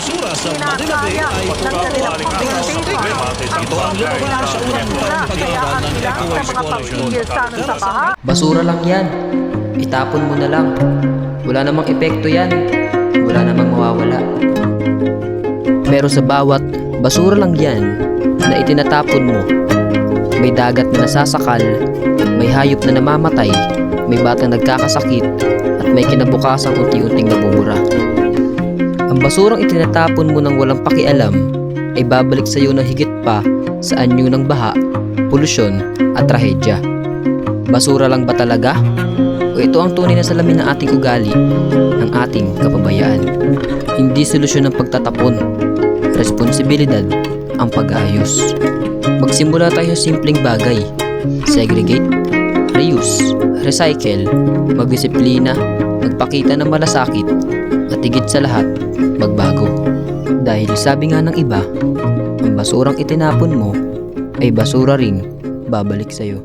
basura sa Manila Bay ay tuwang-tuwa para sa problema. Ito ang lumabas sa unang taong pag-aaral ng Eco-Waste Coalition. Basura lang yan. Itapon mo na lang. Wala namang epekto yan. Wala namang mawawala. Pero sa bawat basura lang yan na itinatapon mo, may dagat na nasasakal, may hayop na namamatay, may batang nagkakasakit, at may kinabukasang unti-unting nabubura. Ang basurang itinatapon mo ng walang pakialam ay babalik sa iyo ng higit pa sa anyo ng baha, polusyon at trahedya. Basura lang ba talaga? O ito ang tunay na salamin ng ating ugali, ng ating kapabayaan? Hindi solusyon ng pagtatapon, responsibilidad ang pag-aayos. Magsimula tayo sa simpleng bagay: segregate, reuse, recycle, magdisiplina, magpakita ng malasakit, at higit sa lahat, magbago. Dahil sabi nga ng iba, ang basurang itinapon mo ay basura ring babalik sa'yo.